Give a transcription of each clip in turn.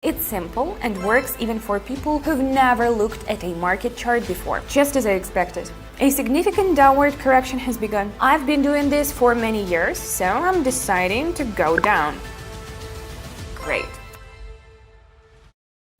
It's simple and works even for people who've never looked at a market chart before. Just as I expected. A significant downward correction has begun. I've been doing this for many years, so I'm deciding to go down. Great.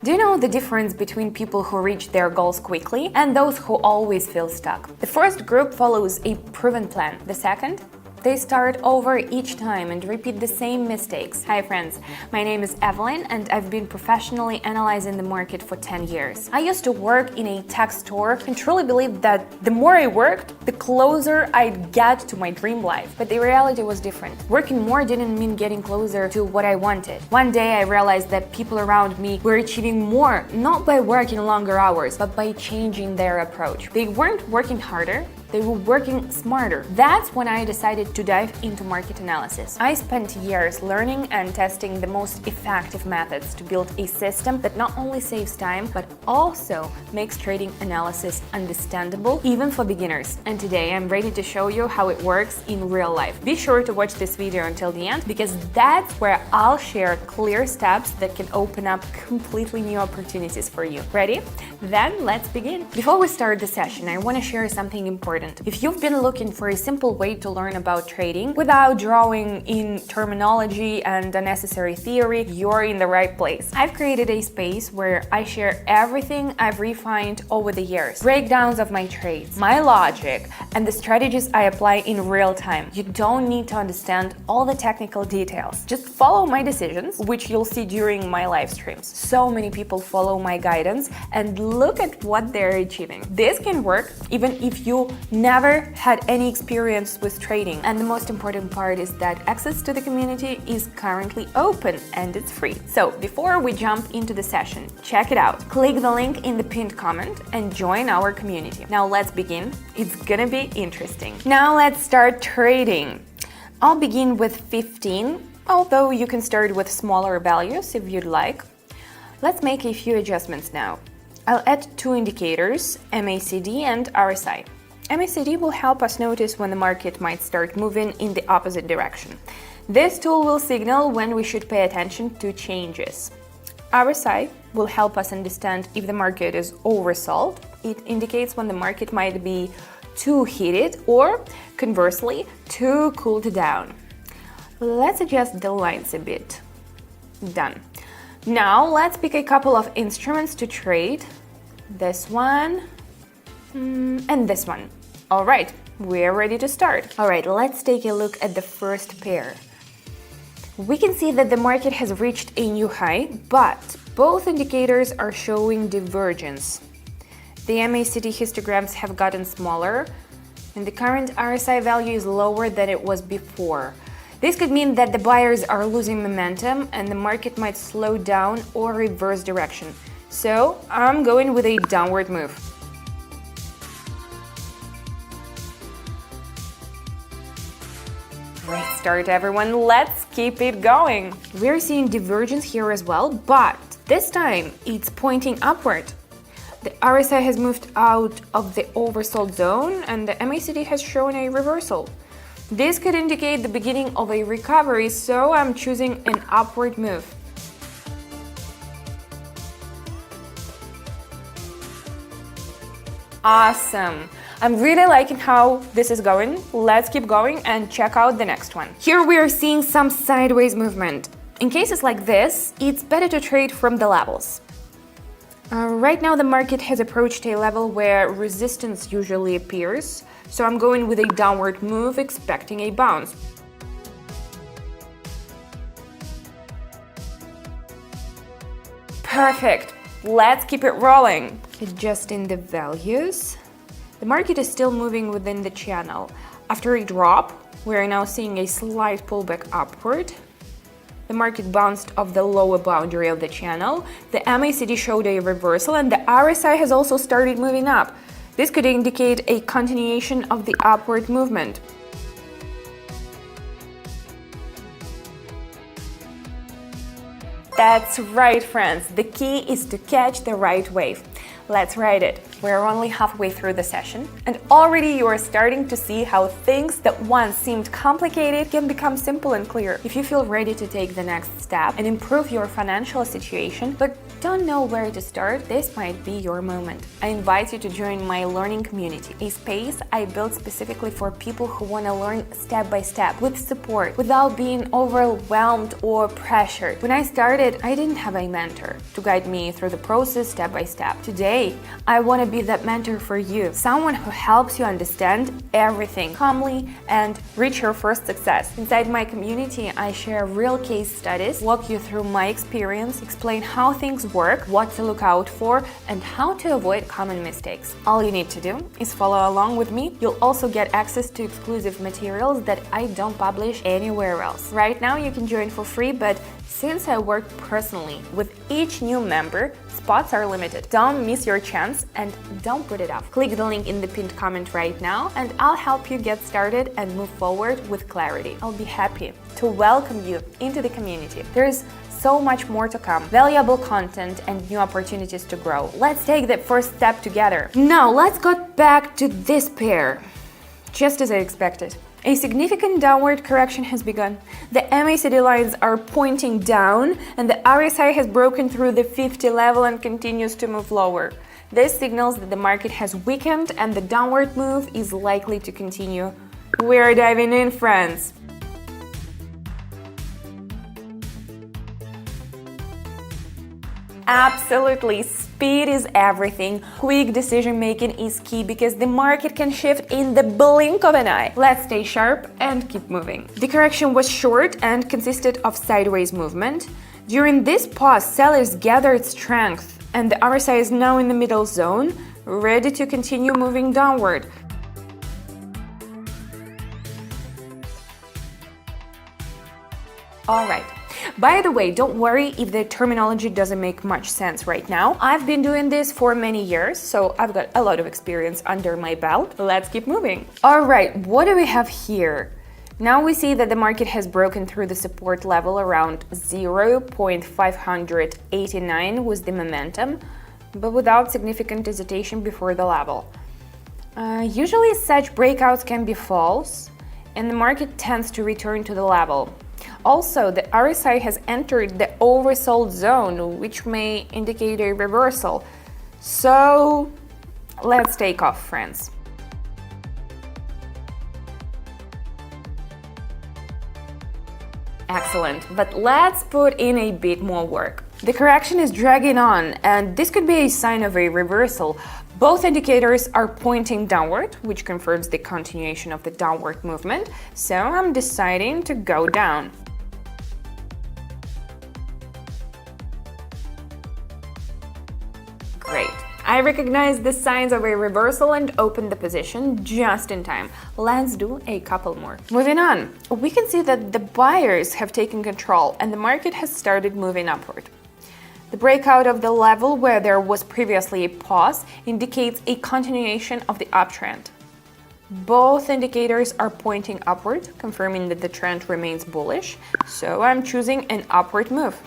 Do you know the difference between people who reach their goals quickly and those who always feel stuck? The first group follows a proven plan. The second? They start over each time and repeat the same mistakes. Hi friends, my name is Evelyn and I've been professionally analyzing the market for 10 years. I used to work in a tech store and truly believed that the more I worked, the closer I'd get to my dream life. But the reality was different. Working more didn't mean getting closer to what I wanted. One day I realized that people around me were achieving more, not by working longer hours, but by changing their approach. They weren't working harder, they were working smarter. That's when I decided to dive into market analysis. I spent years learning and testing the most effective methods to build a system that not only saves time, but also makes trading analysis understandable, even for beginners. And today I'm ready to show you how it works in real life. Be sure to watch this video until the end, because that's where I'll share clear steps that can open up completely new opportunities for you. Ready? Then let's begin. Before we start the session, I want to share something important. If you've been looking for a simple way to learn about trading without drawing in terminology and unnecessary theory, you're in the right place. I've created a space where I share everything I've refined over the years, breakdowns of my trades, my logic, and the strategies I apply in real time. You don't need to understand all the technical details. Just follow my decisions, which you'll see during my live streams. So many people follow my guidance and look at what they're achieving. This can work even if you never had any experience with trading. And the most important part is that access to the community is currently open and it's free. So before we jump into the session, check it out. Click the link in the pinned comment and join our community. Now let's begin. It's gonna be interesting. Now let's start trading. I'll begin with 15, although you can start with smaller values if you'd like. Let's make a few adjustments now. I'll add two indicators, MACD and RSI. MACD will help us notice when the market might start moving in the opposite direction. This tool will signal when we should pay attention to changes. RSI will help us understand if the market is oversold. It indicates when the market might be too heated or, conversely, too cooled down. Let's adjust the lines a bit. Done. Now let's pick a couple of instruments to trade. This one and this one. All right, we're ready to start. All right, let's take a look at the first pair. We can see that the market has reached a new high, but both indicators are showing divergence. The MACD histograms have gotten smaller, and the current RSI value is lower than it was before. This could mean that the buyers are losing momentum and the market might slow down or reverse direction. So I'm going with a downward move. Great start, everyone. Let's keep it going. We're seeing divergence here as well, but this time it's pointing upward. The RSI has moved out of the oversold zone and the MACD has shown a reversal. This could indicate the beginning of a recovery, so I'm choosing an upward move. Awesome! I'm really liking how this is going. Let's keep going and check out the next one. Here we are seeing some sideways movement. In cases like this, it's better to trade from the levels. Right now the market has approached a level where resistance usually appears, so I'm going with a downward move, expecting a bounce. Perfect! Let's keep it rolling. Adjusting the values. The market is still moving within the channel. After a drop, we are now seeing a slight pullback upward. The market bounced off the lower boundary of the channel. The MACD showed a reversal and the RSI has also started moving up. This could indicate a continuation of the upward movement. That's right, friends. The key is to catch the right wave. Let's write it. We're only halfway through the session, and already you are starting to see how things that once seemed complicated can become simple and clear. If you feel ready to take the next step and improve your financial situation, but don't know where to start, this might be your moment. I invite you to join my learning community, a space I built specifically for people who want to learn step by step, with support, without being overwhelmed or pressured. When I started, I didn't have a mentor to guide me through the process step by step. Today, I want to be that mentor for you, someone who helps you understand everything calmly and reach your first success. Inside my community, I share real case studies, walk you through my experience, explain how things work, what to look out for, and how to avoid common mistakes. All you need to do is follow along with me. You'll also get access to exclusive materials that I don't publish anywhere else. Right now, you can join for free, but since I work personally with each new member, spots are limited. Don't miss your chance and don't put it off. Click the link in the pinned comment right now and I'll help you get started and move forward with clarity. I'll be happy to welcome you into the community. There's so much more to come, valuable content and new opportunities to grow. Let's take the first step together. Now let's go back to this pair. Just as I expected. A significant downward correction has begun. The MACD lines are pointing down and the RSI has broken through the 50 level and continues to move lower. This signals that the market has weakened and the downward move is likely to continue. We're diving in, friends. Absolutely. Speed is everything. Quick decision making is key because the market can shift in the blink of an eye. Let's stay sharp and keep moving. The correction was short and consisted of sideways movement. During this pause, sellers gathered strength and the RSI is now in the middle zone, ready to continue moving downward. All right. By the way, don't worry if the terminology doesn't make much sense right now. I've been doing this for many years, so I've got a lot of experience under my belt. Let's keep moving. All right, what do we have here? Now we see that the market has broken through the support level around 0.589 with the momentum, but without significant hesitation before the level. Usually such breakouts can be false, and the market tends to return to the level. Also, the RSI has entered the oversold zone, which may indicate a reversal. So, let's take off, friends. Excellent, but let's put in a bit more work. The correction is dragging on, and this could be a sign of a reversal. Both indicators are pointing downward, which confirms the continuation of the downward movement, so I'm deciding to go down. Great. I recognize the signs of a reversal and open the position just in time. Let's do a couple more. Moving on, we can see that the buyers have taken control and the market has started moving upward. The breakout of the level where there was previously a pause indicates a continuation of the uptrend. Both indicators are pointing upward, confirming that the trend remains bullish, so I'm choosing an upward move.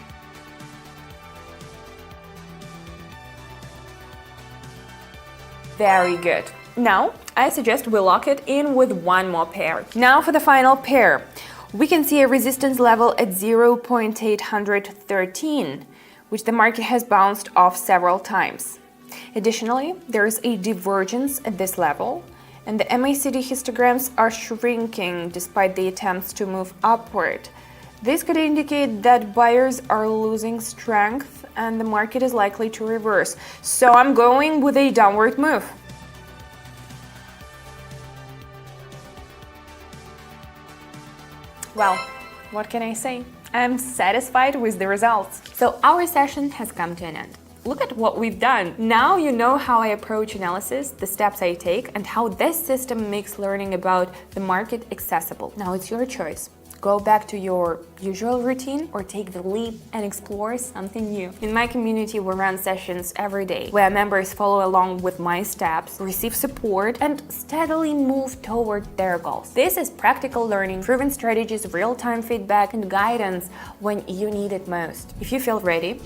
Very good. Now, I suggest we lock it in with one more pair. Now for the final pair. We can see a resistance level at 0.813, which the market has bounced off several times. Additionally, there is a divergence at this level, and the MACD histograms are shrinking despite the attempts to move upward. This could indicate that buyers are losing strength and the market is likely to reverse. So I'm going with a downward move. Well, what can I say? I'm satisfied with the results. So our session has come to an end. Look at what we've done. Now you know how I approach analysis, the steps I take, and how this system makes learning about the market accessible. Now it's your choice. Go back to your usual routine or take the leap and explore something new. In my community, we run sessions every day where members follow along with my steps, receive support, and steadily move toward their goals. This is practical learning, proven strategies, real-time feedback, and guidance when you need it most. If you feel ready,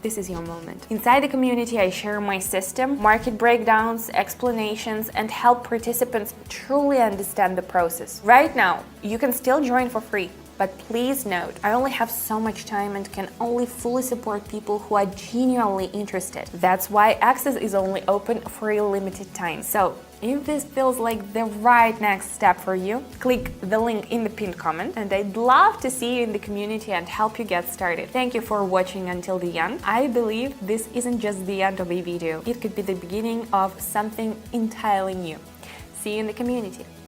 this is your moment. Inside the community, I share my system, market breakdowns, explanations, and help participants truly understand the process. Right now, you can still join for free. But please note, I only have so much time and can only fully support people who are genuinely interested. That's why access is only open for a limited time. So, if this feels like the right next step for you, click the link in the pinned comment, and I'd love to see you in the community and help you get started. Thank you for watching until the end. I believe this isn't just the end of a video, it could be the beginning of something entirely new. See you in the community.